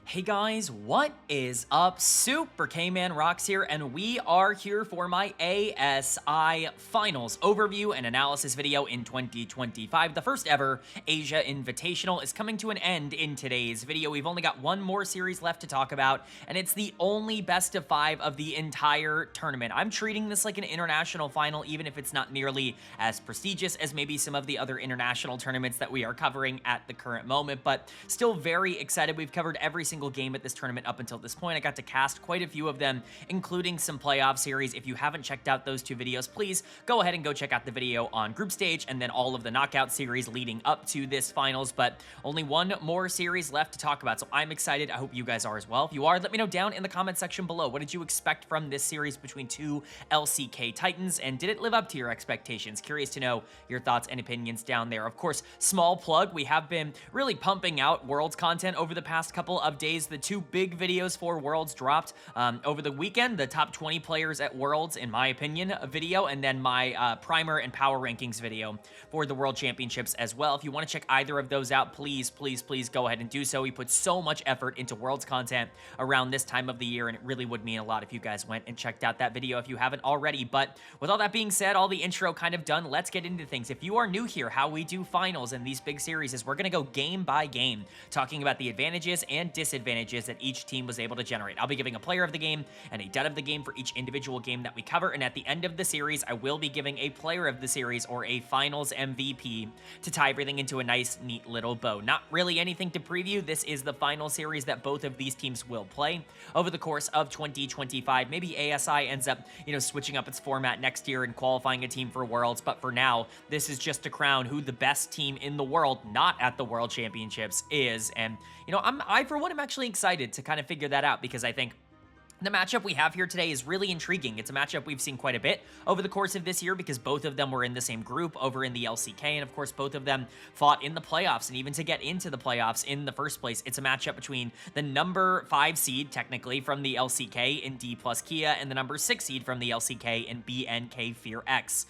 Hey guys, what is up? Super K-Man Rocks here, and we are here for my ASI Finals overview and analysis video in 2025. The first ever Asia Invitational is coming to an end in today's video. We've only got one more series left to talk about, and it's the only best of 5 of the entire tournament. I'm treating this like an international final, even if it's not nearly as prestigious as maybe some of the other international tournaments that we are covering at the current moment, but still very excited. We've covered every single game at this tournament up until this point. I got to cast quite a few of them, including some playoff series. If you haven't checked out those two videos, please go ahead and go check out the video on group stage and then all of the knockout series leading up to this finals, but only one more series left to talk about, so I'm excited. I hope you guys are as well. If you are, let me know down in the comment section below. What did you expect from this series between two LCK Titans, and did it live up to your expectations? Curious to know your thoughts and opinions down there. Of course, small plug, we have been really pumping out Worlds content over the past couple of days. The two big videos for Worlds dropped over the weekend, the top 20 players at Worlds, in my opinion, a video, and then my primer and power rankings video for the World Championships as well. If you want to check either of those out, please go ahead and do so. We put so much effort into Worlds content around this time of the year, and it really would mean a lot if you guys went and checked out that video if you haven't already. But with all that being said, all the intro kind of done, let's get into things. If you are new here, how we do finals in these big series is we're going to go game by game, talking about the advantages and disadvantages that each team was able to generate. I'll be giving a player of the game and a dud of the game for each individual game that we cover, and at the end of the series, I will be giving a player of the series or a finals MVP to tie everything into a nice, neat little bow. Not really anything to preview. This is the final series that both of these teams will play over the course of 2025. Maybe ASI ends up, switching up its format next year and qualifying a team for Worlds, but for now, this is just to crown who the best team in the world, not at the World Championships, is. And, I, for one, am actually excited to kind of figure that out, because I think the matchup we have here today is really intriguing. It's a matchup we've seen quite a bit over the course of this year because both of them were in the same group over in the LCK, and of course both of them fought in the playoffs, and even to get into the playoffs in the first place, it's a matchup between the number 5 seed, technically, from the LCK in Dplus KIA and the number 6 seed from the LCK in BNK FearX.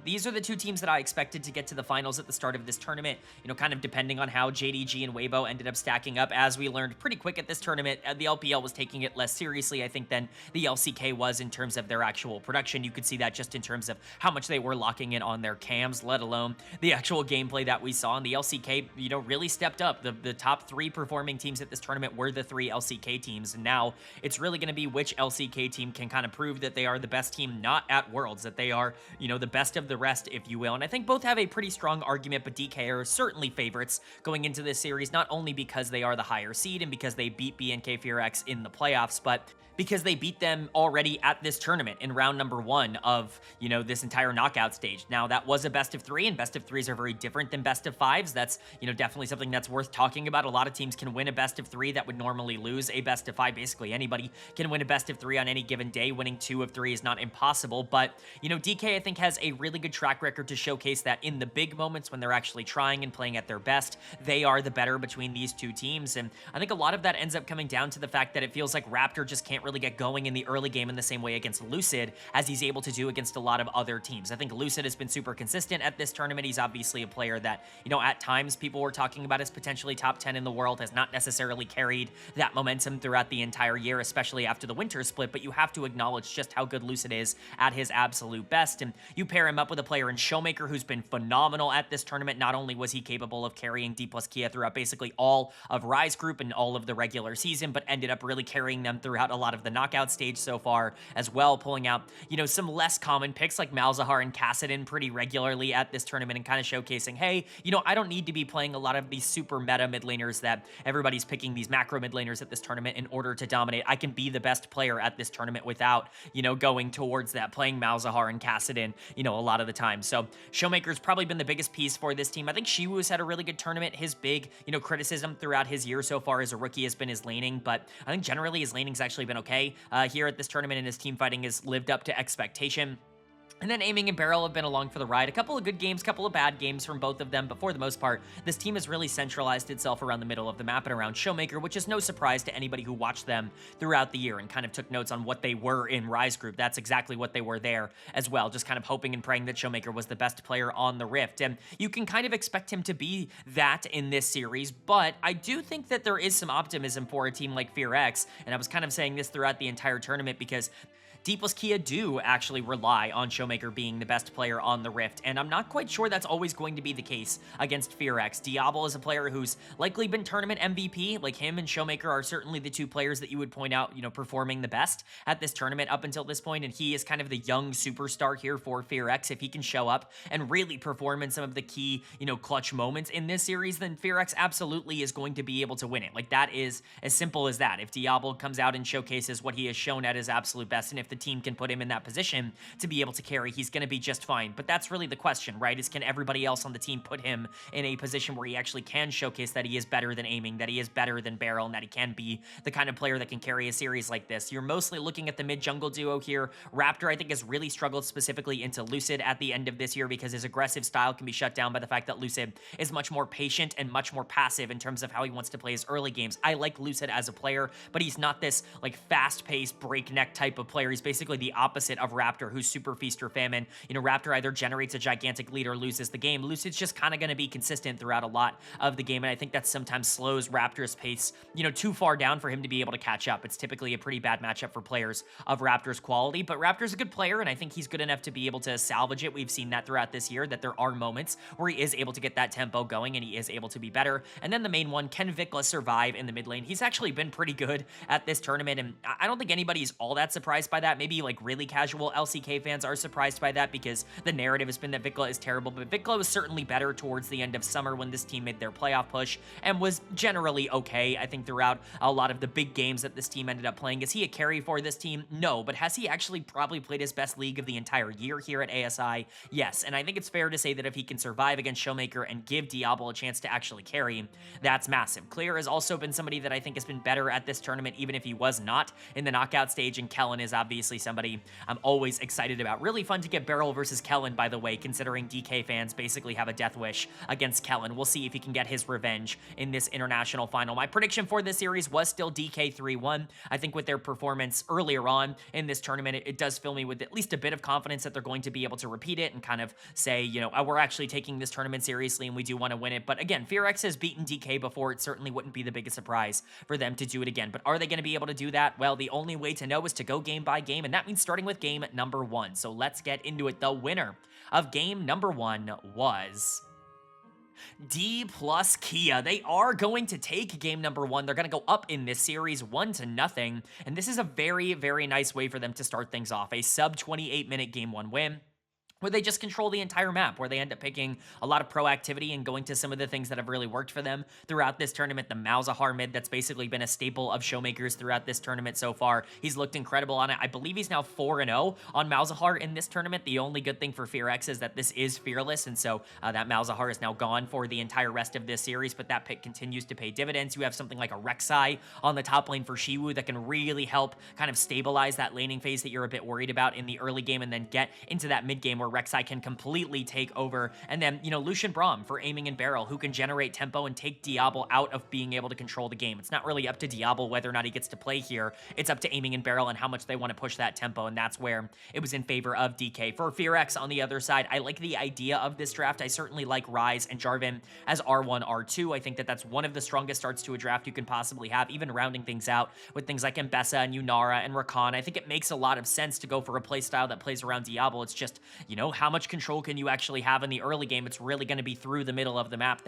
These are the two teams that I expected to get to the finals at the start of this tournament, kind of depending on how JDG and Weibo ended up stacking up. As we learned pretty quick at this tournament, the LPL was taking it less seriously, I think, than the LCK was in terms of their actual production. You could see that just in terms of how much they were locking in on their cams, let alone the actual gameplay that we saw. And the LCK, really stepped up. The top 3 performing teams at this tournament were the 3 LCK teams, and now it's really going to be which LCK team can kind of prove that they are the best team, not at Worlds, that they are, the best of the rest, if you will. And I think both have a pretty strong argument, but DK are certainly favorites going into this series, not only because they are the higher seed and because they beat BNK FearX in the playoffs, but because they beat them already at this tournament in round number 1 of, this entire knockout stage. Now, that was a best of 3, and best of 3s are very different than best of 5s. That's, definitely something that's worth talking about. A lot of teams can win a best of 3 that would normally lose a best of 5. Basically, anybody can win a best of 3 on any given day. Winning 2 of 3 is not impossible, but, DK, I think, has a really good track record to showcase that in the big moments when they're actually trying and playing at their best, they are the better between these two teams. And I think a lot of that ends up coming down to the fact that it feels like Raptor just can't really get going in the early game in the same way against Lucid as he's able to do against a lot of other teams. I think Lucid has been super consistent at this tournament. He's obviously a player that, at times people were talking about as potentially top 10 in the world, has not necessarily carried that momentum throughout the entire year, especially after the winter split, but you have to acknowledge just how good Lucid is at his absolute best. And you pair him up with a player in Showmaker who's been phenomenal at this tournament. Not only was he capable of carrying Dplus KIA throughout basically all of Rise Group and all of the regular season, but ended up really carrying them throughout a lot of the knockout stage so far as well, pulling out, some less common picks like Malzahar and Kassadin pretty regularly at this tournament and kind of showcasing, hey, I don't need to be playing a lot of these super meta mid laners that everybody's picking, these macro mid laners at this tournament, in order to dominate. I can be the best player at this tournament without, going towards that, playing Malzahar and Kassadin, a lot of the time. So Showmaker's probably been the biggest piece for this team. I think Shiwu's had a really good tournament. His big, criticism throughout his year so far as a rookie has been his laning, but I think generally his laning's actually been okay here at this tournament, and his team fighting has lived up to expectation. And then Aiming and Barrel have been along for the ride. A couple of good games, couple of bad games from both of them, but for the most part, this team has really centralized itself around the middle of the map and around Showmaker, which is no surprise to anybody who watched them throughout the year and kind of took notes on what they were in Rise Group. That's exactly what they were there as well, just kind of hoping and praying that Showmaker was the best player on the Rift. And you can kind of expect him to be that in this series, but I do think that there is some optimism for a team like FearX, and I was kind of saying this throughout the entire tournament because Dplus KIA do actually rely on Showmaker being the best player on the Rift, and I'm not quite sure that's always going to be the case against FearX. Diablo is a player who's likely been tournament MVP. Like, him and Showmaker are certainly the two players that you would point out, performing the best at this tournament up until this point, and he is kind of the young superstar here for FearX. If he can show up and really perform in some of the key, clutch moments in this series, then FearX absolutely is going to be able to win it. Like, that is as simple as that. If Diablo comes out and showcases what he has shown at his absolute best, and if the team can put him in that position to be able to carry, he's going to be just fine. But that's really the question, right? Is can everybody else on the team put him in a position where he actually can showcase that he is better than Aiming, that he is better than Barrel, and that he can be the kind of player that can carry a series like this? You're mostly looking at the mid-jungle duo here. Raptor, I think, has really struggled specifically into Lucid at the end of this year because his aggressive style can be shut down by the fact that Lucid is much more patient and much more passive in terms of how he wants to play his early games. I like Lucid as a player, but he's not this fast-paced, breakneck type of player. He's basically the opposite of Raptor, who's super feast or famine. Raptor either generates a gigantic lead or loses the game. Lucid's just kind of going to be consistent throughout a lot of the game, and I think that sometimes slows Raptor's pace, too far down for him to be able to catch up. It's typically a pretty bad matchup for players of Raptor's quality, but Raptor's a good player, and I think he's good enough to be able to salvage it. We've seen that throughout this year, that there are moments where he is able to get that tempo going, and he is able to be better. And then the main one, can Vikla survive in the mid lane? He's actually been pretty good at this tournament, and I don't think anybody's all that surprised by that. Maybe really casual LCK fans are surprised by that because the narrative has been that Vikla is terrible, but Vikla was certainly better towards the end of summer when this team made their playoff push and was generally okay, I think, throughout a lot of the big games that this team ended up playing. Is he a carry for this team? No, but has he actually probably played his best league of the entire year here at ASI? Yes, and I think it's fair to say that if he can survive against Showmaker and give Diablo a chance to actually carry, that's massive. Clear has also been somebody that I think has been better at this tournament, even if he was not in the knockout stage, and Kellen is obviously somebody I'm always excited about. Really fun to get Barrel versus Kellen, by the way, considering DK fans basically have a death wish against Kellen. We'll see if he can get his revenge in this international final. My prediction for this series was still DK 3-1. I think with their performance earlier on in this tournament, it does fill me with at least a bit of confidence that they're going to be able to repeat it and kind of say, we're actually taking this tournament seriously and we do want to win it. But again, FearX has beaten DK before. It certainly wouldn't be the biggest surprise for them to do it again. But are they going to be able to do that? Well, the only way to know is to go game by game, and that means starting with game number 1. So let's get into it. The winner of game number 1 was Dplus KIA. They are going to take game number 1. They're going to go up in this series 1-0, and this is a very, very nice way for them to start things off. A sub 28-minute game 1 win, where they just control the entire map, where they end up picking a lot of proactivity and going to some of the things that have really worked for them throughout this tournament. The Malzahar mid, that's basically been a staple of Showmakers throughout this tournament so far. He's looked incredible on it. I believe he's now 4-0 on Malzahar in this tournament. The only good thing for FearX is that this is fearless, and so that Malzahar is now gone for the entire rest of this series, but that pick continues to pay dividends. You have something like a Rek'Sai on the top lane for Shiwu that can really help kind of stabilize that laning phase that you're a bit worried about in the early game, and then get into that mid game where Rek'Sai can completely take over. And then, Lucian Braum for Aiming and Barrel, who can generate tempo and take Diablo out of being able to control the game. It's not really up to Diablo whether or not he gets to play here. It's up to Aiming and Barrel and how much they want to push that tempo, and that's where it was in favor of DK. For FearX on the other side, I like the idea of this draft. I certainly like Ryze and Jarvan as R1, R2. I think that that's one of the strongest starts to a draft you can possibly have, even rounding things out with things like Mbessa and Yunara and Rakan. I think it makes a lot of sense to go for a playstyle that plays around Diablo. It's just, how much control can you actually have in the early game? It's really going to be through the middle of the map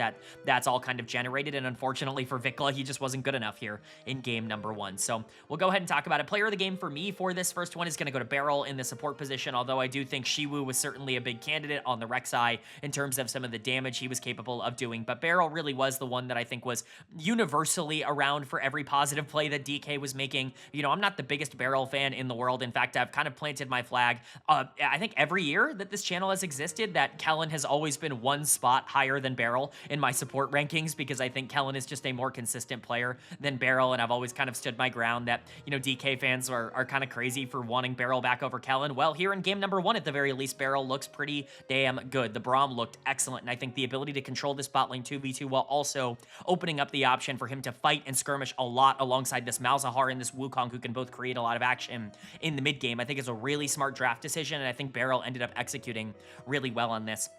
that's all kind of generated, and unfortunately for Vikla, he just wasn't good enough here in game number 1. So we'll go ahead and talk about it. Player of the game for me for this first one is going to go to Barrel in the support position, although I do think Shiwu was certainly a big candidate on the Rek'Sai in terms of some of the damage he was capable of doing, but Barrel really was the one that I think was universally around for every positive play that DK was making. I'm not the biggest Barrel fan in the world. In fact, I've kind of planted my flag. I think every year that this channel has existed that Kellen has always been one spot higher than Beryl in my support rankings, because I think Kellen is just a more consistent player than Beryl, and I've always kind of stood my ground that, you know, DK fans are kind of crazy for wanting Beryl back over Kellen. Well, here in game number 1, at the very least, Beryl looks pretty damn good. The Braum looked excellent, and I think the ability to control this bot lane 2v2 while also opening up the option for him to fight and skirmish a lot alongside this Malzahar and this Wukong, who can both create a lot of action in the mid game, I think is a really smart draft decision, and I think Beryl ended up executing really well on this.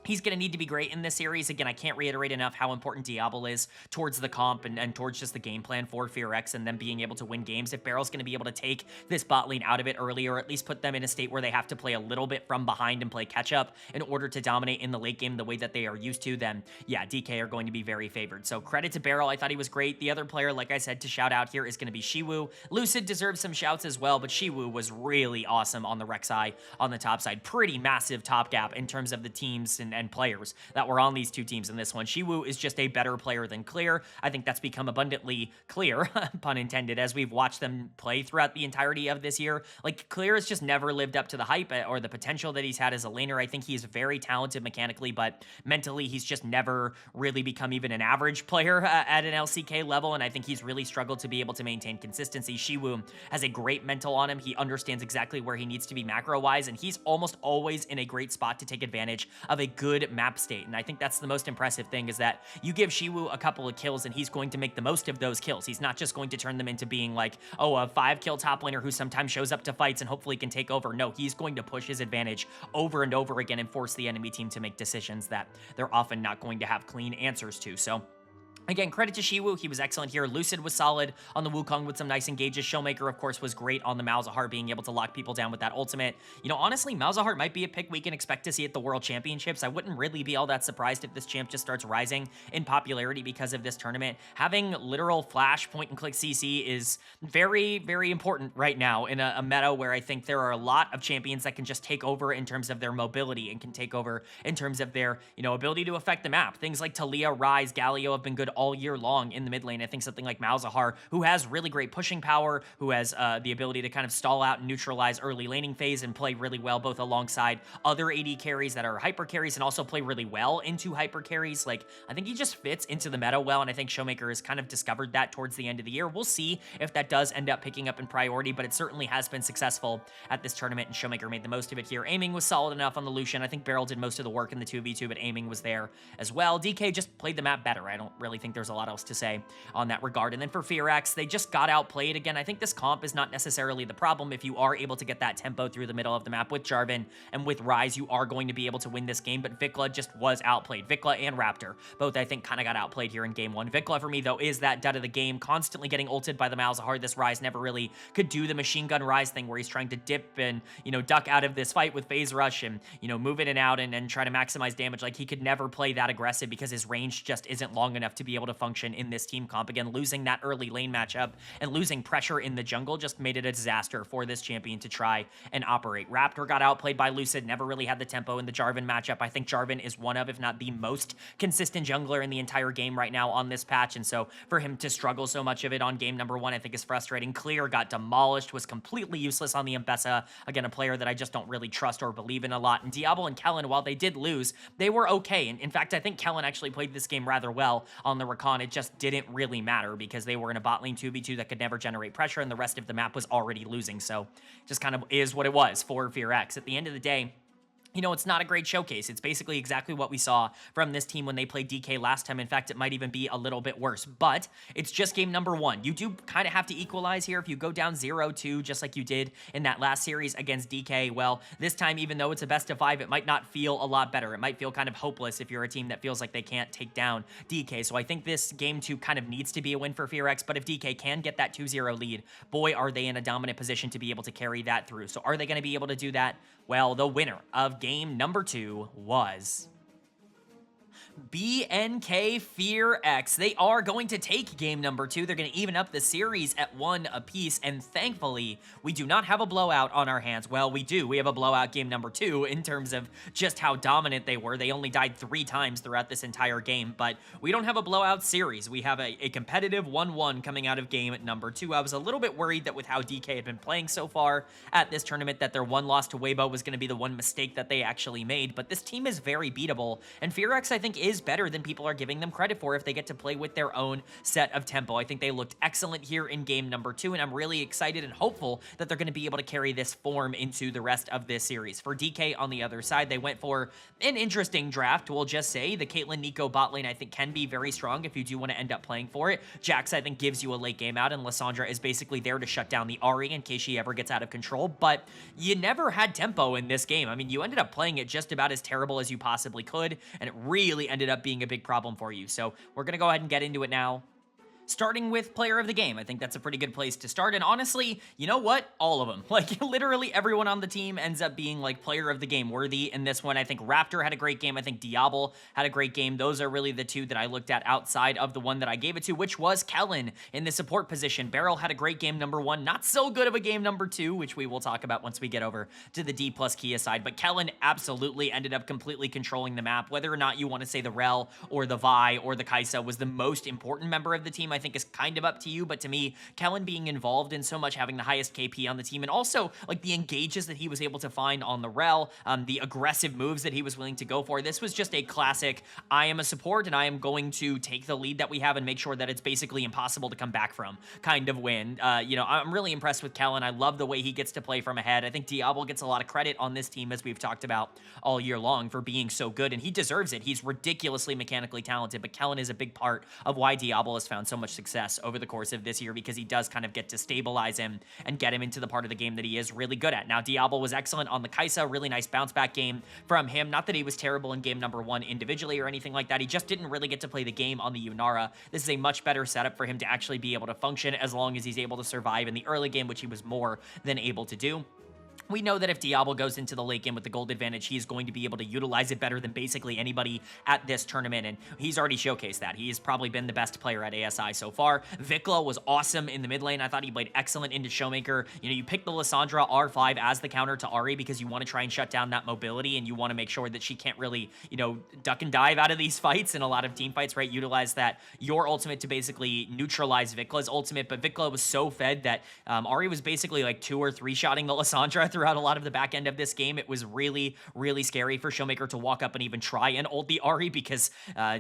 He's going to need to be great in this series. Again, I can't reiterate enough how important Diablo is towards the comp and towards just the game plan for FearX and them being able to win games. If Beryl's going to be able to take this bot lane out of it early, or at least put them in a state where they have to play a little bit from behind and play catch up in order to dominate in the late game the way that they are used to, then yeah, DK are going to be very favored. So credit to Beryl. I thought he was great. The other player, like I said, to shout out here is going to be Shiwu. Lucid deserves some shouts as well, but Shiwu was really awesome on the Rek'Sai on the top side. Pretty massive top gap in terms of the teams and players that were on these two teams in this one. Shiwu is just a better player than Clear. I think that's become abundantly clear, pun intended, as we've watched them play throughout the entirety of this year. Like, Clear has just never lived up to the hype or the potential that he's had as a laner. I think he's very talented mechanically, but mentally he's just never really become even an average player at an LCK level, and I think he's really struggled to be able to maintain consistency. Shiwu has a great mental on him. He understands exactly where he needs to be macro-wise, and he's almost always in a great spot to take advantage of a good map state, and I think that's the most impressive thing, is that you give Shiwu a couple of kills and he's going to make the most of those kills. He's not just going to turn them into being like, oh, a 5-kill top laner who sometimes shows up to fights and hopefully can take over. No, he's going to push his advantage over and over again and force the enemy team to make decisions that they're often not going to have clean answers to. So again, credit to Shiwu. He was excellent here. Lucid was solid on the Wukong with some nice engages. Showmaker, of course, was great on the Malzahar, being able to lock people down with that ultimate. You know, honestly, Malzahar might be a pick we can expect to see at the World Championships. I wouldn't really be all that surprised if this champ just starts rising in popularity because of this tournament. Having literal flash point-and-click CC is very, very important right now in a meta where I think there are a lot of champions that can just take over in terms of their mobility and can take over in terms of their, you know, ability to affect the map. Things like Talia, Ryze, Galio have been good all year long in the mid lane. I think something like Malzahar, who has really great pushing power, who has the ability to kind of stall out and neutralize early laning phase and play really well both alongside other AD carries that are hyper carries and also play really well into hyper carries. Like, I think he just fits into the meta well, and I think Showmaker has kind of discovered that towards the end of the year. We'll see if that does end up picking up in priority, but it certainly has been successful at this tournament, and Showmaker made the most of it here. Aiming was solid enough on the Lucian. I think Beryl did most of the work in the 2v2, but aiming was there as well. DK just played the map better. I don't really think there's a lot else to say on that regard. And then for FearX, they just got outplayed. Again, I think this comp is not necessarily the problem. If you are able to get that tempo through the middle of the map with Jarvan and with Ryze, you are going to be able to win this game, but Vikla just was outplayed. Vikla and Raptor, both I think kind of got outplayed here in game 1. Vikla for me, though, is that dud of the game, constantly getting ulted by the Malzahar. This Ryze never really could do the machine gun Ryze thing where he's trying to dip and, you know, duck out of this fight with phase rush and, you know, move in and out and try to maximize damage. Like, he could never play that aggressive because his range just isn't long enough to be able to function in this team comp. Again, losing that early lane matchup and losing pressure in the jungle just made it a disaster for this champion to try and operate. Raptor got outplayed by Lucid, never really had the tempo in the Jarvan matchup. I think Jarvan is one of, if not the most consistent jungler in the entire game right now on this patch, and so for him to struggle so much of it on game number 1, I think is frustrating. Clear got demolished, was completely useless on the Mbessa. Again, a player that I just don't really trust or believe in a lot. And Diablo and Kellen, while they did lose, they were okay. And in fact, I think Kellen actually played this game rather well on the Rakan. It just didn't really matter because they were in a bot lane 2v2 that could never generate pressure, and the rest of the map was already losing. So just kind of is what it was for FearX. At the end of the day, you know, it's not a great showcase. It's basically exactly what we saw from this team when they played DK last time. In fact, it might even be a little bit worse, but it's just game number 1. You do kind of have to equalize here. If you go down 0-2, just like you did in that last series against DK, well, this time, even though it's a best of 5, it might not feel a lot better. It might feel kind of hopeless if you're a team that feels like they can't take down DK. So I think this game 2 kind of needs to be a win for FearX, but if DK can get that 2-0 lead, boy, are they in a dominant position to be able to carry that through. So are they going to be able to do that? Well, the winner of game number 2 was BNK FearX. They are going to take game number 2. They're going to even up the series at 1 apiece, and thankfully, we do not have a blowout on our hands. Well, we do. We have a blowout game number 2 in terms of just how dominant they were. They only died 3 times throughout this entire game, but we don't have a blowout series. We have a competitive 1-1 coming out of game number 2. I was a little bit worried that with how DK had been playing so far at this tournament, that their one loss to Weibo was going to be the one mistake that they actually made, but this team is very beatable, and FearX, I think, is better than people are giving them credit for if they get to play with their own set of tempo. I think they looked excellent here in game number 2, and I'm really excited and hopeful that they're going to be able to carry this form into the rest of this series. For DK on the other side, they went for an interesting draft, we'll just say. The Caitlyn Nico bot lane, I think, can be very strong if you do want to end up playing for it. Jax, I think, gives you a late game out, and Lissandra is basically there to shut down the Ahri in case she ever gets out of control, but you never had tempo in this game. I mean, you ended up playing it just about as terrible as you possibly could, and it really ended up being a big problem for you. So we're going to go ahead and get into it now. Starting with player of the game. I think that's a pretty good place to start. And honestly, you know what? All of them. Like, literally everyone on the team ends up being, like, player of the game worthy in this one. I think Raptor had a great game. I think Diablo had a great game. Those are really the two that I looked at outside of the one that I gave it to, which was Kellen in the support position. Beryl had a great game number 1. Not so good of a game number 2, which we will talk about once we get over to the Dplus KIA side. But Kellen absolutely ended up completely controlling the map. Whether or not you want to say the Rel or the Vi or the Kai'Sa was the most important member of the team, I think is kind of up to you, but to me, Kellen being involved in so much, having the highest KP on the team, and also like the engages that he was able to find on the Rel, the aggressive moves that he was willing to go for, this was just a classic, I am a support and I am going to take the lead that we have and make sure that it's basically impossible to come back from kind of win. You know, I'm really impressed with Kellen. I love the way he gets to play from ahead. I think Diablo gets a lot of credit on this team, as we've talked about all year long, for being so good, and he deserves it. He's ridiculously mechanically talented, but Kellen is a big part of why Diablo has found so much success over the course of this year, because he does kind of get to stabilize him and get him into the part of the game that he is really good at. Now, Diablo was excellent on the Kai'Sa, really nice bounce back game from him. Not that he was terrible in game number 1 individually or anything like that, he just didn't really get to play the game on the Yunara. This is a much better setup for him to actually be able to function as long as he's able to survive in the early game, which he was more than able to do. We know that if Diablo goes into the late game with the gold advantage, he's going to be able to utilize it better than basically anybody at this tournament, and he's already showcased that. He's probably been the best player at ASI so far. Vikla was awesome in the mid lane. I thought he played excellent into Showmaker. You know, you pick the Lissandra R5 as the counter to Ahri because you want to try and shut down that mobility, and you want to make sure that she can't really, you know, duck and dive out of these fights in a lot of team fights, right? Utilize that, your ultimate, to basically neutralize Vikla's ultimate, but Vikla was so fed that Ahri was basically like 2 or 3 shotting the Lissandra throughout a lot of the back end of this game. It was really, really scary for Showmaker to walk up and even try and ult the Ahri because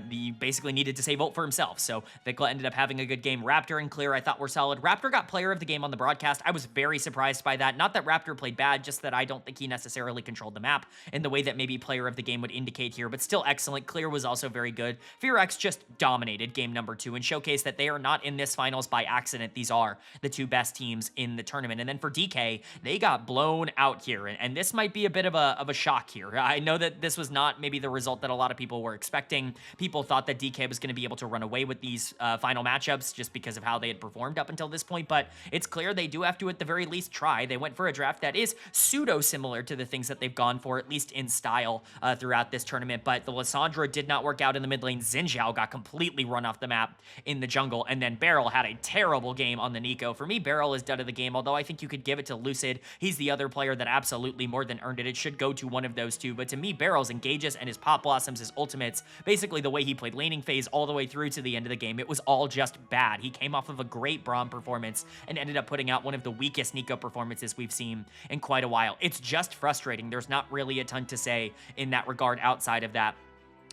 he basically needed to save ult for himself. So Vikla ended up having a good game. Raptor and Clear I thought were solid. Raptor got player of the game on the broadcast. I was very surprised by that. Not that Raptor played bad, just that I don't think he necessarily controlled the map in the way that maybe player of the game would indicate here, but still excellent. Clear was also very good. FearX just dominated game number 2 and showcased that they are not in this finals by accident. These are the 2 best teams in the tournament. And then for DK, they got blown out here, and this might be a bit of a shock here. I know that this was not maybe the result that a lot of people were expecting. People thought that DK was going to be able to run away with these final matchups just because of how they had performed up until this point, but it's clear they do have to at the very least try. They went for a draft that is pseudo-similar to the things that they've gone for, at least in style, throughout this tournament, but the Lissandra did not work out in the mid lane. Xin Zhao got completely run off the map in the jungle, and then Beryl had a terrible game on the Nico. For me, Beryl is done of the game, although I think you could give it to Lucid. He's the other player that absolutely more than earned it. It should go to one of those two, but to me, Beryl's engages and his pop blossoms, his ultimates, basically the way he played laning phase all the way through to the end of the game, it was all just bad. He came off of a great Braum performance and ended up putting out one of the weakest Nico performances we've seen in quite a while. It's just frustrating. There's not really a ton to say in that regard outside of that.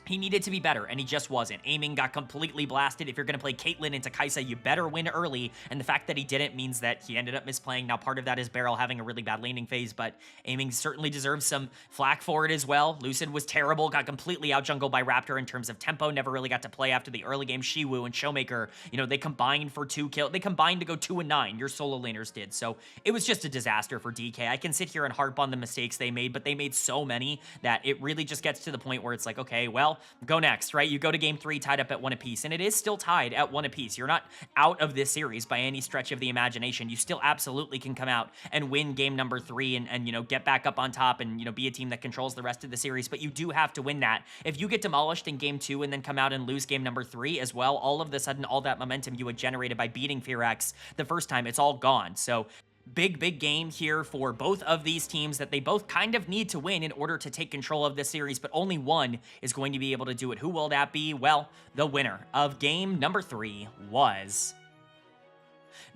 He needed to be better, and he just wasn't. Aiming got completely blasted. If you're going to play Caitlyn into Kai'Sa, you better win early, and the fact that he didn't means that he ended up misplaying. Now, part of that is Beryl having a really bad laning phase, but aiming certainly deserves some flack for it as well. Lucid was terrible, got completely out-jungled by Raptor in terms of tempo, never really got to play after the early game. Shiwu and Showmaker, you know, they combined for 2 kills. They combined to go 2-9. Your solo laners did, so it was just a disaster for DK. I can sit here and harp on the mistakes they made, but they made so many that it really just gets to the point where it's like, okay, well, well, go next, right? You go to game 3 tied up at 1 apiece, and it is still tied at 1 apiece. You're not out of this series by any stretch of the imagination. You still absolutely can come out and win game number 3 and you know, get back up on top and, you know, be a team that controls the rest of the series, but you do have to win that. If you get demolished in game 2 and then come out and lose game number 3 as well, all of a sudden, all that momentum you had generated by beating FearX the first time, it's all gone. So big game here for both of these teams that they both kind of need to win in order to take control of this series, but only one is going to be able to do it. Who will that be? Well, the winner of game number 3 was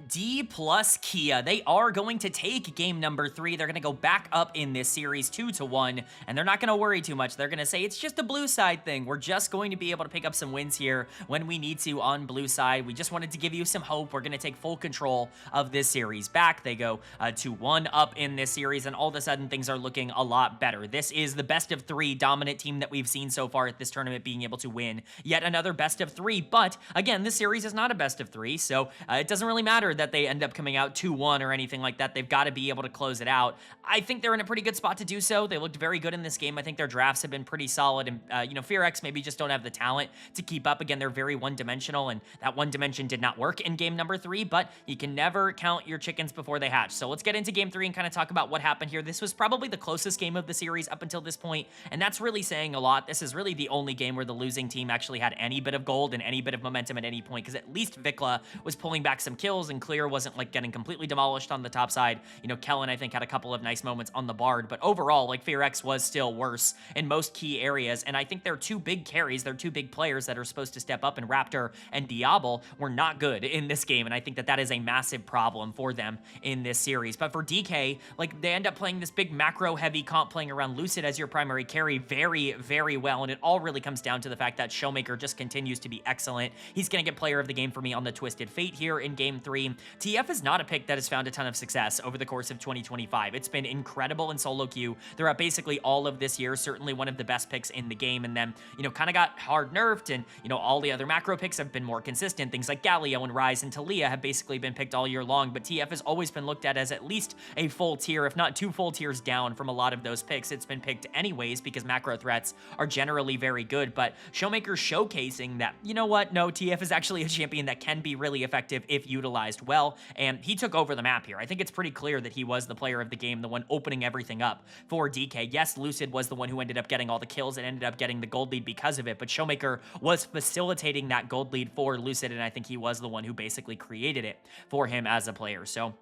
Dplus KIA. They are going to take game number 3. They're going to go back up in this series 2-1, and they're not going to worry too much. They're going to say it's just a blue side thing. We're just going to be able to pick up some wins here when we need to on blue side. We just wanted to give you some hope. We're going to take full control of this series back. They go 2-1 up in this series, and all of a sudden things are looking a lot better. This is the best of 3 dominant team that we've seen so far at this tournament, being able to win yet another best of 3. But again, this series is not a best of 3, so it doesn't really matter that they end up coming out 2-1 or anything like that. They've got to be able to close it out. I think they're in a pretty good spot to do so. They looked very good in this game. I think their drafts have been pretty solid, and you know, FearX maybe just don't have the talent to keep up. Again, they're very one-dimensional, and that one dimension did not work in game number 3, but you can never count your chickens before they hatch. So let's get into game 3 and kind of talk about what happened here. This was probably the closest game of the series up until this point, and that's really saying a lot. This is really the only game where the losing team actually had any bit of gold and any bit of momentum at any point, because at least Vikla was pulling back some kills, and Clear wasn't like getting completely demolished on the top side. You know, Kellen, I think, had a couple of nice moments on the Bard, but overall, like, FearX was still worse in most key areas, and I think their 2 big carries, their 2 big players that are supposed to step up, and Raptor and Diablo, were not good in this game, and I think that that is a massive problem for them in this series. But for DK, like, they end up playing this big macro-heavy comp, playing around Lucid as your primary carry very well, and it all really comes down to the fact that Showmaker just continues to be excellent. He's gonna get player of the game for me on the Twisted Fate here in game 3. TF is not a pick that has found a ton of success over the course of 2025. It's been incredible in solo queue throughout basically all of this year, certainly one of the best picks in the game, and then, you know, kind of got hard nerfed, and, you know, all the other macro picks have been more consistent. Things like Galio and Ryze and Talia have basically been picked all year long, but TF has always been looked at as at least a full tier, if not 2 full tiers down from a lot of those picks. It's been picked anyways because macro threats are generally very good, but Showmaker showcasing that, you know what, no, TF is actually a champion that can be really effective if utilized well, and he took over the map here. I think it's pretty clear that he was the player of the game, the one opening everything up for DK. Yes, Lucid was the one who ended up getting all the kills and ended up getting the gold lead because of it, but Showmaker was facilitating that gold lead for Lucid, and I think he was the one who basically created it for him as a player. So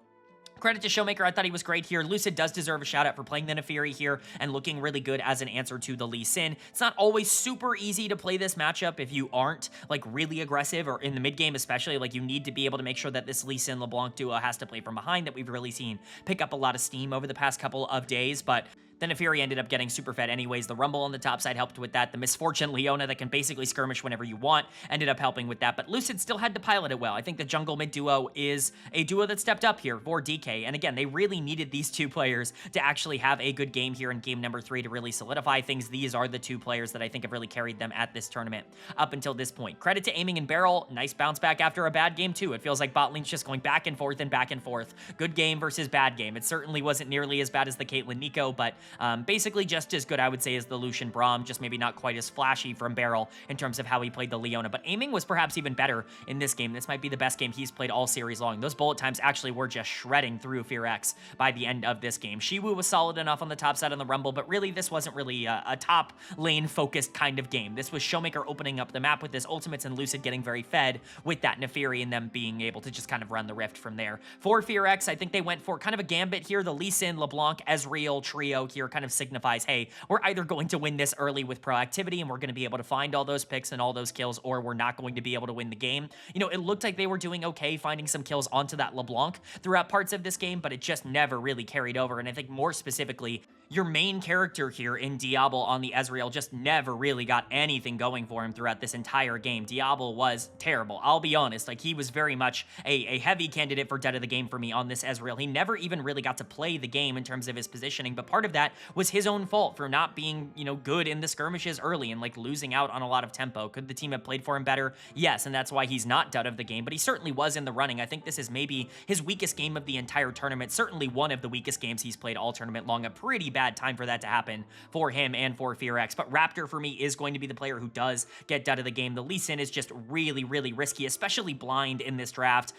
credit to Showmaker. I thought he was great here. Lucid does deserve a shout out for playing the Neferi here and looking really good as an answer to the Lee Sin. It's not always super easy to play this matchup if you aren't like really aggressive, or in the mid game especially. Like, you need to be able to make sure that this Lee Sin LeBlanc duo has to play from behind, that we've really seen pick up a lot of steam over the past couple of days, but then Neferi ended up getting super fed anyways. The Rumble on the top side helped with that. The Misfortune Leona that can basically skirmish whenever you want ended up helping with that, but Lucid still had to pilot it well. I think the jungle mid duo is a duo that stepped up here for DK, and again, they really needed these 2 players to actually have a good game here in game number 3 to really solidify things. These are the 2 players that I think have really carried them at this tournament up until this point. Credit to Aiming and Barrel. Nice bounce back after a bad game too. It feels like bot lane's just going back and forth and back and forth. Good game versus bad game. It certainly wasn't nearly as bad as the Caitlyn Nico, but basically just as good, I would say, as the Lucian Braum, just maybe not quite as flashy from Barrel in terms of how he played the Leona, but Aiming was perhaps even better in this game. This might be the best game he's played all series long. Those bullet times actually were just shredding through FearX by the end of this game. Shiwu was solid enough on the top side on the Rumble, but really this wasn't really a top lane focused kind of game. This was Showmaker opening up the map with his ultimates and Lucid getting very fed with that Neferi and them being able to just kind of run the rift from there. For FearX, I think they went for kind of a gambit here. The Lee Sin, LeBlanc, Ezreal trio here kind of signifies, hey, we're either going to win this early with proactivity and we're going to be able to find all those picks and all those kills, or we're not going to be able to win the game. You know, it looked like they were doing okay finding some kills onto that LeBlanc throughout parts of this game, but it just never really carried over. And I think more specifically, your main character here in Diablo on the Ezreal just never really got anything going for him throughout this entire game. Diablo was terrible. I'll be honest, like, he was very much a heavy candidate for dead of the game for me on this Ezreal. He never even really got to play the game in terms of his positioning, but part of that was his own fault for not being, you know, good in the skirmishes early and like losing out on a lot of tempo. Could the team have played for him better? Yes, and that's why he's not dead of the game, but he certainly was in the running. I think this is maybe his weakest game of the entire tournament, certainly one of the weakest games he's played all tournament long. A pretty bad time for that to happen for him and for FearX. But Raptor, for me, is going to be the player who does get out of the game. The Lee Sin is just really, really risky, especially blind in this draft.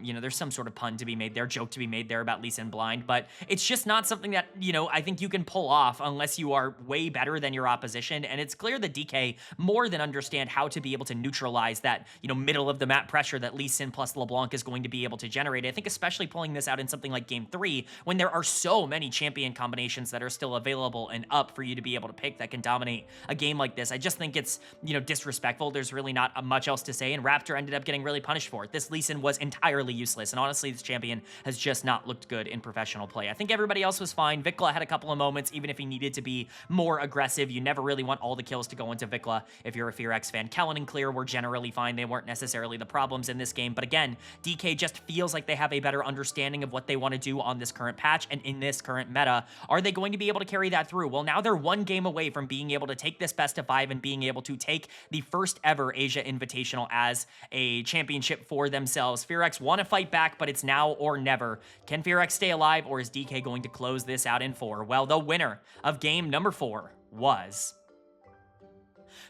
You know, there's some sort of pun to be made there, joke to be made there about Lee Sin blind, but it's just not something that, you know, I think you can pull off unless you are way better than your opposition. And it's clear that DK more than understand how to be able to neutralize that, you know, middle of the map pressure that Lee Sin plus LeBlanc is going to be able to generate. I think especially pulling this out in something like Game 3, when there are so many champion combinations that are still available and up for you to be able to pick that can dominate a game like this. I just think it's, you know, disrespectful. There's really not much else to say, and Raptor ended up getting really punished for it. This Lee Sin was entirely useless, and honestly, this champion has just not looked good in professional play. I think everybody else was fine. Vikla had a couple of moments, even if he needed to be more aggressive. You never really want all the kills to go into Vikla if you're a FearX fan. Kellen and Clear were generally fine. They weren't necessarily the problems in this game, but again, DK just feels like they have a better understanding of what they want to do on this current patch and in this current meta. Are they going to be able to carry that through? Well, now they're one game away from being able to take this best of 5 and being able to take the first ever Asia Invitational as a championship for themselves. FearX want to fight back, but it's now or never. Can FearX stay alive, or is DK going to close this out in 4? Well, the winner of game number 4 was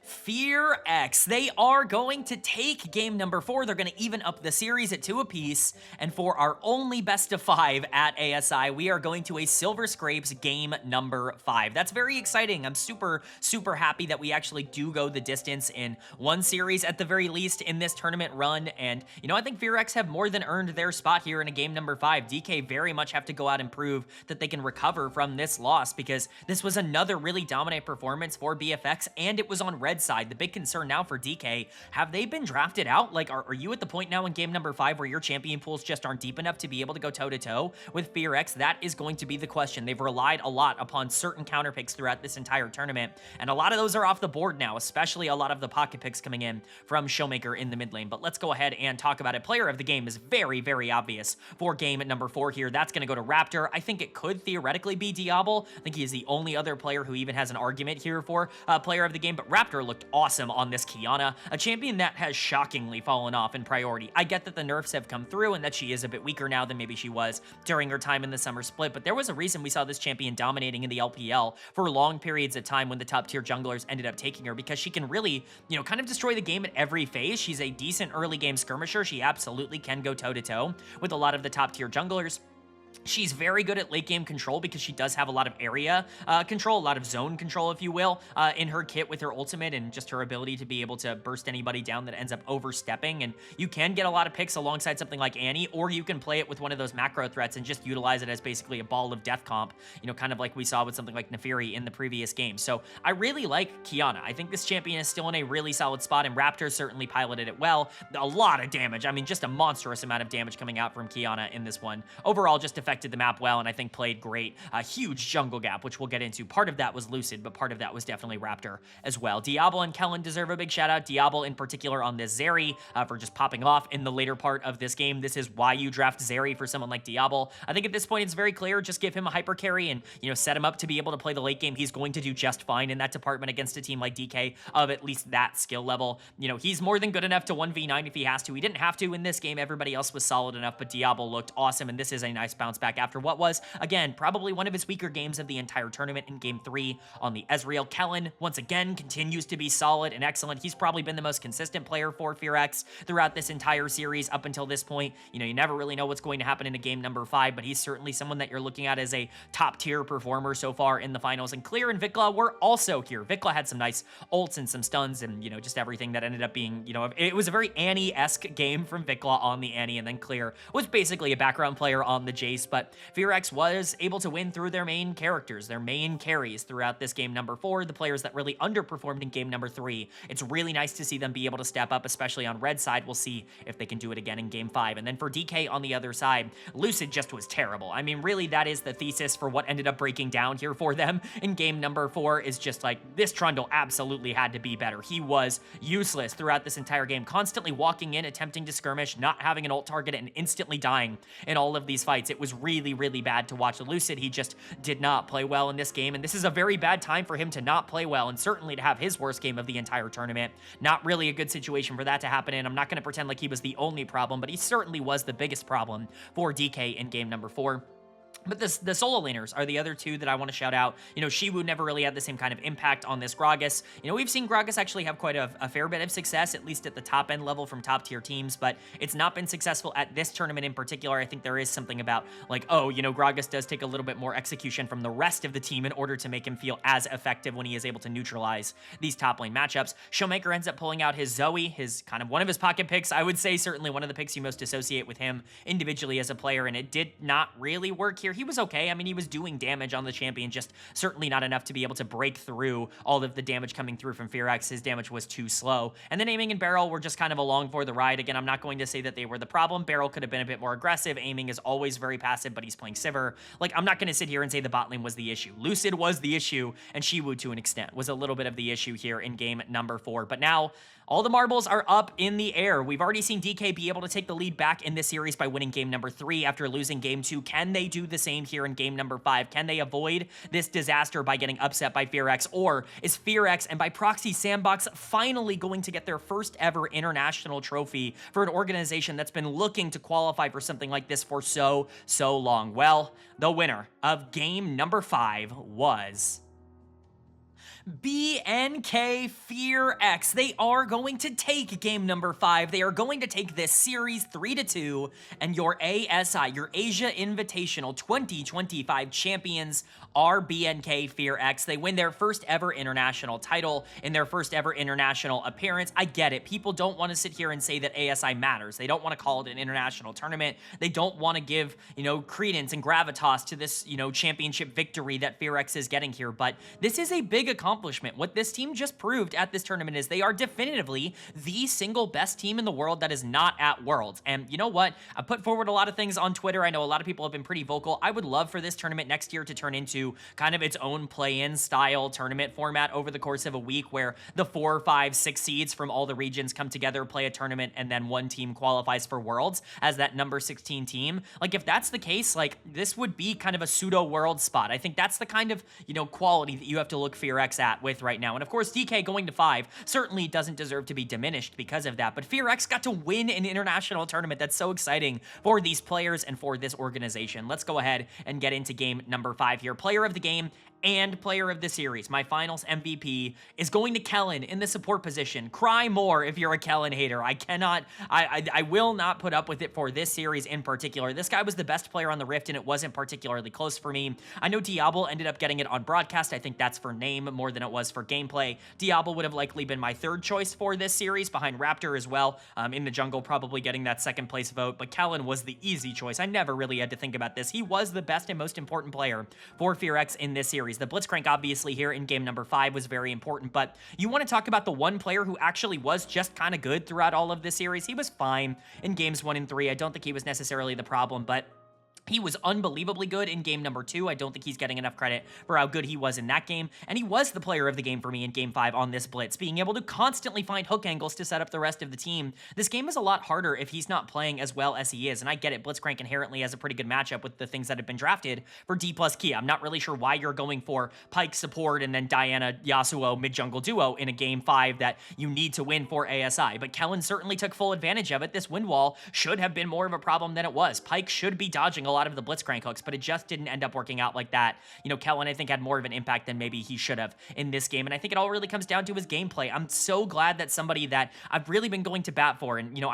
FearX. They are going to take game number 4. They're going to even up the series at 2 apiece. And for our only best of 5 at ASI, we are going to a Silver Scrapes game number 5. That's very exciting. I'm super, super happy that we actually do go the distance in one series at the very least in this tournament run. And, you know, I think FearX have more than earned their spot here in a game number 5. DK very much have to go out and prove that they can recover from this loss, because this was another really dominant performance for BFX, and it was on red side. The big concern now for DK, have they been drafted out? Like, are you at the point now in game number 5 where your champion pools just aren't deep enough to be able to go toe-to-toe with FearX? That is going to be the question. They've relied a lot upon certain counter picks throughout this entire tournament, and a lot of those are off the board now, especially a lot of the pocket picks coming in from Showmaker in the mid lane. But let's go ahead and talk about it. Player of the game is very, very obvious for game number 4 here. That's going to go to Raptor. I think it could theoretically be Diablo. I think he is the only other player who even has an argument here for player of the game, but Raptor looked awesome on this Kiana, a champion that has shockingly fallen off in priority. I get that the nerfs have come through and that she is a bit weaker now than maybe she was during her time in the summer split, but there was a reason we saw this champion dominating in the LPL for long periods of time when the top tier junglers ended up taking her, because she can really, you know, kind of destroy the game at every phase. She's a decent early game skirmisher. She absolutely can go toe-to-toe with a lot of the top tier junglers. She's very good at late game control because she does have a lot of area control, a lot of zone control, if you will, in her kit with her ultimate, and just her ability to be able to burst anybody down that ends up overstepping. And you can get a lot of picks alongside something like Annie, or you can play it with one of those macro threats and just utilize it as basically a ball of death comp, you know, kind of like we saw with something like Neferi in the previous game. So I really like Kiana. I think this champion is still in a really solid spot, and Raptor certainly piloted it well. A lot of damage. I mean, just a monstrous amount of damage coming out from Kiana in this one. Overall, just affected the map well, and I think played great. A huge jungle gap, which we'll get into. Part of that was Lucid, but part of that was definitely Raptor as well. Diablo and Kellen deserve a big shout out. Diablo in particular on this Zeri for just popping off in the later part of this game. This is why you draft Zeri for someone like Diablo. I think at this point it's very clear. Just give him a hyper carry and, you know, set him up to be able to play the late game. He's going to do just fine in that department against a team like DK of at least that skill level. You know, he's more than good enough to 1v9 if he has to. He didn't have to in this game. Everybody else was solid enough, but Diablo looked awesome, and this is a nice bounce back after what was, again, probably one of his weaker games of the entire tournament in game 3 on the Ezreal. Kellen, once again, continues to be solid and excellent. He's probably been the most consistent player for FearX throughout this entire series up until this point. You know, you never really know what's going to happen in a game number 5, but he's certainly someone that you're looking at as a top-tier performer so far in the finals. And Clear and Vikla were also here. Vikla had some nice ults and some stuns and, you know, just everything that ended up being, you know, it was a very Annie-esque game from Vikla on the Annie, and then Clear was basically a background player on the Jace, but FearX was able to win through their main characters, their main carries throughout this game number 4, the players that really underperformed in game number 3. It's really nice to see them be able to step up, especially on red side. We'll see if they can do it again in game 5. And then for DK on the other side, Lucid just was terrible. I mean, really, that is the thesis for what ended up breaking down here for them in game number 4, is just like, this Trundle absolutely had to be better. He was useless throughout this entire game, constantly walking in, attempting to skirmish, not having an ult target, and instantly dying in all of these fights. It was really, really bad to watch. Lucid, he just did not play well in this game, and this is a very bad time for him to not play well, and certainly to have his worst game of the entire tournament. Not really a good situation for that to happen, and I'm not going to pretend like he was the only problem, but he certainly was the biggest problem for DK in game number 4. But the solo laners are the other two that I want to shout out. You know, Shiwu never really had the same kind of impact on this Gragas. You know, we've seen Gragas actually have quite a fair bit of success, at least at the top end level from top tier teams, but it's not been successful at this tournament in particular. I think there is something about like, oh, you know, Gragas does take a little bit more execution from the rest of the team in order to make him feel as effective when he is able to neutralize these top lane matchups. Showmaker ends up pulling out his Zoe, his kind of one of his pocket picks. I would say certainly one of the picks you most associate with him individually as a player, and it did not really work here. He was okay. I mean, he was doing damage on the champion, just certainly not enough to be able to break through all of the damage coming through from FearX. His damage was too slow. And then aiming and Barrel were just kind of along for the ride. Again, I'm not going to say that they were the problem. Barrel could have been a bit more aggressive. Aiming is always very passive, but he's playing Sivir. Like, I'm not going to sit here and say the bot lane was the issue. Lucid was the issue, and Shiwu, to an extent, was a little bit of the issue here in game number 4. But now, all the marbles are up in the air. We've already seen DK be able to take the lead back in this series by winning game number 3 after losing game 2. Can they do the same here in game number 5? Can they avoid this disaster by getting upset by FearX? Or is FearX and by proxy Sandbox finally going to get their first ever international trophy for an organization that's been looking to qualify for something like this for so long? Well, the winner of game number 5 was BNK FearX. They are going to take game number 5. They are going to take this series 3-2, and your ASI, your Asia Invitational 2025 champions are BNK FearX. They win their first ever international title in their first ever international appearance. I get it. People don't want to sit here and say that ASI matters. They don't want to call it an international tournament. They don't want to give, you know, credence and gravitas to this, you know, championship victory that FearX is getting here. But this is a big accomplishment. What this team just proved at this tournament is they are definitively the single best team in the world that is not at Worlds. And you know what? I put forward a lot of things on Twitter. I know a lot of people have been pretty vocal. I would love for this tournament next year to turn into kind of its own play-in style tournament format over the course of a week, where the 4, 5, 6 seeds from all the regions come together, play a tournament, and then one team qualifies for Worlds as that number 16 team. Like, if that's the case, like, this would be kind of a pseudo world spot. I think that's the kind of, you know, quality that you have to look FearX at with right now. And of course, DK going to 5 certainly doesn't deserve to be diminished because of that, but FearX got to win an international tournament. That's so exciting for these players and for this organization. Let's go ahead and get into game number 5 here. Player of the game and player of the series. My finals MVP is going to Kellen in the support position. Cry more if you're a Kellen hater. I will not put up with it for this series in particular. This guy was the best player on the Rift, and it wasn't particularly close for me. I know Diablo ended up getting it on broadcast. I think that's for name more than it was for gameplay. Diablo would have likely been my third choice for this series, behind Raptor as well. In the jungle, probably getting that second place vote, but Kellen was the easy choice. I never really had to think about this. He was the best and most important player for FearX in this series. The Blitzcrank, obviously, here in game number 5 was very important, but you want to talk about the one player who actually was just kind of good throughout all of this series. He was fine in games 1 and 3. I don't think he was necessarily the problem, but he was unbelievably good in game number 2. I don't think he's getting enough credit for how good he was in that game. And he was the player of the game for me in game 5 on this Blitz, being able to constantly find hook angles to set up the rest of the team. This game is a lot harder if he's not playing as well as he is. And I get it, Blitzcrank inherently has a pretty good matchup with the things that have been drafted for Dplus KIA. I'm not really sure why you're going for Pyke support and then Diana Yasuo mid-jungle duo in a game 5 that you need to win for ASI. But Kellen certainly took full advantage of it. This wind wall should have been more of a problem than it was. Pyke should be dodging a lot of the Blitzcrank hooks, but it just didn't end up working out like that. You know, Kellen, I think, had more of an impact than maybe he should have in this game, and I think it all really comes down to his gameplay. I'm so glad that somebody that I've really been going to bat for, and, you know,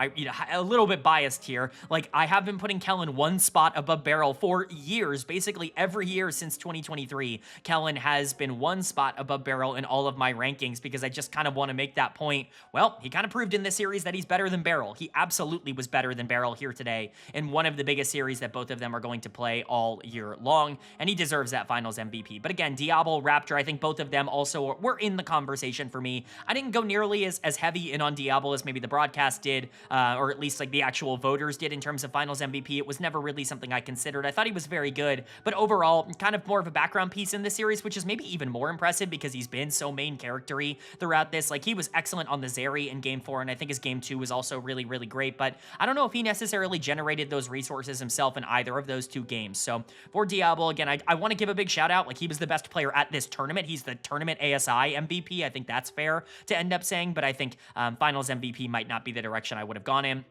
a little bit biased here, like, I have been putting Kellen one spot above Barrel for years, basically every year since 2023. Kellen has been one spot above Barrel in all of my rankings because I just kind of want to make that point. Well, he kind of proved in this series that he's better than Barrel. He absolutely was better than Barrel here today in one of the biggest series that both of them are going to play all year long, and he deserves that finals MVP. But again, Diablo, Raptor, I think both of them also were in the conversation for me. I didn't go nearly as heavy in on Diablo as maybe the broadcast did, or at least like the actual voters did in terms of finals MVP. It was never really something I considered. I thought he was very good, but overall, kind of more of a background piece in this series, which is maybe even more impressive because he's been so main character-y throughout this. Like, he was excellent on the Zeri in game 4, and I think his game 2 was also really, really great, but I don't know if he necessarily generated those resources himself in either of those two games. So for Diablo, again, I want to give a big shout out. Like, he was the best player at this tournament. He's the tournament ASI MVP. I think that's fair to end up saying, but I think finals MVP might not be the direction I would have gone in.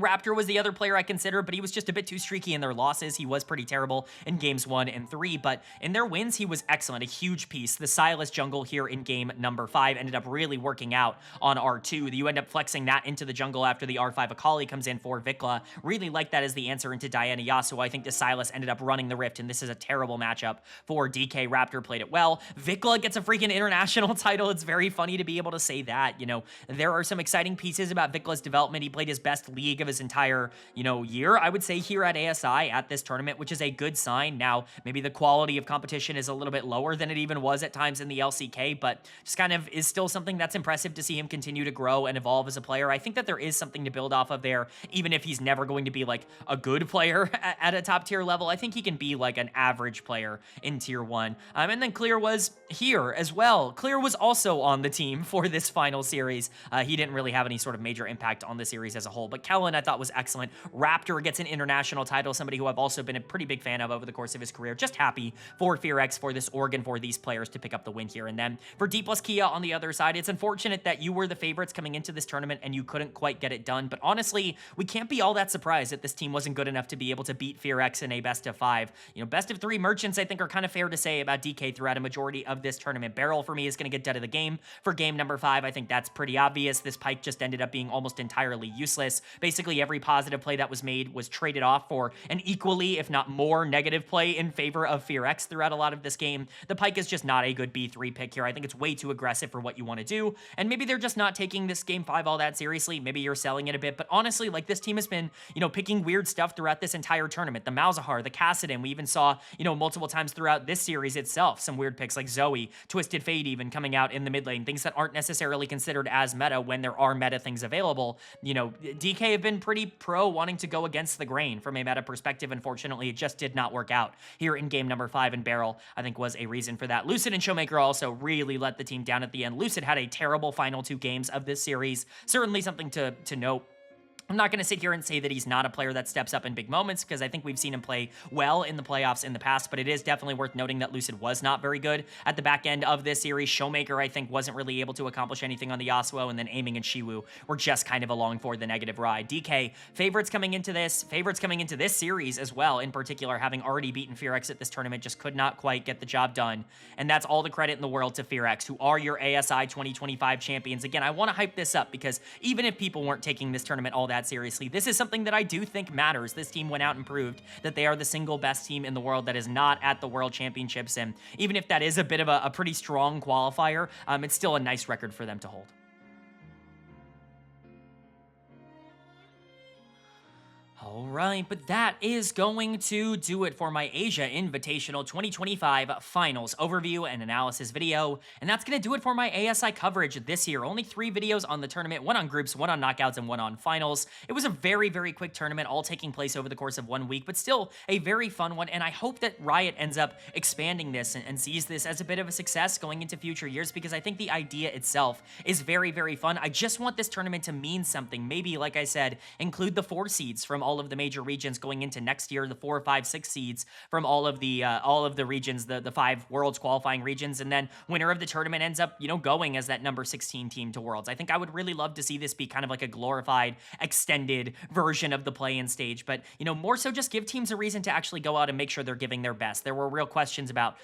Raptor was the other player I considered, but he was just a bit too streaky in their losses. He was pretty terrible in games 1 and 3, but in their wins, he was excellent, a huge piece. The Sylas jungle here in game number 5 ended up really working out on R2. You end up flexing that into the jungle after the R5 Akali comes in for Vikla. Really like that as the answer into Diana Yasuo. I think the Sylas ended up running the Rift, and this is a terrible matchup for DK. Raptor played it well. Vikla gets a freaking international title. It's very funny to be able to say that. You know, there are some exciting pieces about Vikla's development. He played his best league of his entire, year, I would say, here at ASI at this tournament, which is a good sign. Now, maybe the quality of competition is a little bit lower than it even was at times in the LCK, but just kind of is still something that's impressive to see him continue to grow and evolve as a player. I think that there is something to build off of there, even if he's never going to be like a good player at a top tier level. I think he can be like an average player in tier 1. And then Clear was here as well. Clear was also on the team for this final series. He didn't really have any sort of major impact on the series as a whole, but Kellen I thought was excellent. Raptor gets an international title, somebody who I've also been a pretty big fan of over the course of his career. Just happy for FearX, for this organ, for these players to pick up the win here. And then for Dplus KIA on the other side, it's unfortunate that you were the favorites coming into this tournament and you couldn't quite get it done. But honestly, we can't be all that surprised that this team wasn't good enough to be able to beat FearX in a best of 5. Best of 3 merchants, I think, are kind of fair to say about DK throughout a majority of this tournament. Beryl, for me, is going to get dead of the game for game number 5. I think that's pretty obvious. This Pyke just ended up being almost entirely useless. Basically, every positive play that was made was traded off for an equally, if not more, negative play in favor of FearX throughout a lot of this game. The Pyke is just not a good B3 pick here. I think it's way too aggressive for what you want to do, and maybe they're just not taking this game 5 all that seriously. Maybe you're selling it a bit, but honestly, like, this team has been, picking weird stuff throughout this entire tournament. The Malzahar, the Kassadin, we even saw, multiple times throughout this series itself, some weird picks like Zoe, Twisted Fate even coming out in the mid lane, things that aren't necessarily considered as meta when there are meta things available. DK have been pretty pro wanting to go against the grain from a meta perspective. Unfortunately, it just did not work out here in game number 5, and Beryl, I think, was a reason for that. Lucid and Showmaker also really let the team down at the end. Lucid had a terrible final 2 games of this series. Certainly something to note. I'm not going to sit here and say that he's not a player that steps up in big moments, because I think we've seen him play well in the playoffs in the past, but it is definitely worth noting that Lucid was not very good at the back end of this series. Showmaker, I think, wasn't really able to accomplish anything on the Yasuo, and then Aiming and Shiwu were just kind of along for the negative ride. DK, favorites coming into this series as well, in particular, having already beaten FearX at this tournament, just could not quite get the job done, and that's all the credit in the world to FearX, who are your ASI 2025 champions. Again, I want to hype this up, because even if people weren't taking this tournament all that seriously, this is something that I do think matters. This team went out and proved that they are the single best team in the world that is not at the World Championships, and even if that is a bit of a pretty strong qualifier, it's still a nice record for them to hold. All right, but that is going to do it for my Asia Invitational 2025 Finals overview and analysis video, and that's going to do it for my ASI coverage this year. Only 3 videos on the tournament, 1 on groups, 1 on knockouts, and 1 on finals. It was a very, very quick tournament, all taking place over the course of 1 week, but still a very fun one, and I hope that Riot ends up expanding this and sees this as a bit of a success going into future years, because I think the idea itself is very, very fun. I just want this tournament to mean something. Maybe, like I said, include the 4 seeds from all of the major regions going into next year, the 4, 5, 6 seeds from all of the regions, the 5 Worlds qualifying regions, and then winner of the tournament ends up, going as that number 16 team to Worlds. I think I would really love to see this be kind of like a glorified, extended version of the play-in stage, but, more so just give teams a reason to actually go out and make sure they're giving their best. There were real questions about,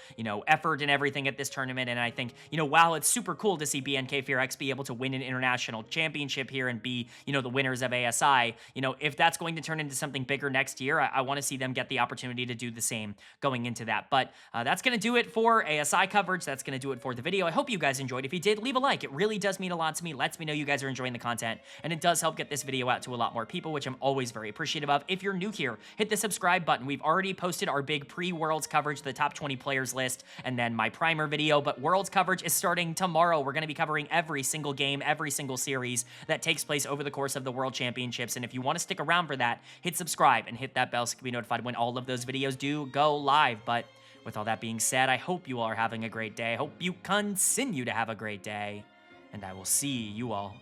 effort and everything at this tournament, and I think, while it's super cool to see BNK FearX be able to win an international championship here and be, the winners of ASI, if that's going to turn into something bigger next year, I want to see them get the opportunity to do the same going into that. But that's going to do it for ASI coverage. That's going to do it for the video. I hope you guys enjoyed. If you did, leave a like. It really does mean a lot to me. Lets me know you guys are enjoying the content, and it does help get this video out to a lot more people, which I'm always very appreciative of. If you're new here, hit the subscribe button. We've already posted our big pre-Worlds coverage, the top 20 players list, and then my primer video, but Worlds coverage is starting tomorrow. We're going to be covering every single game, every single series that takes place over the course of the World Championships, and if you want to stick around for that, hit subscribe and hit that bell so you can be notified when all of those videos do go live. But with all that being said, I hope you all are having a great day. I hope you continue to have a great day, and I will see you all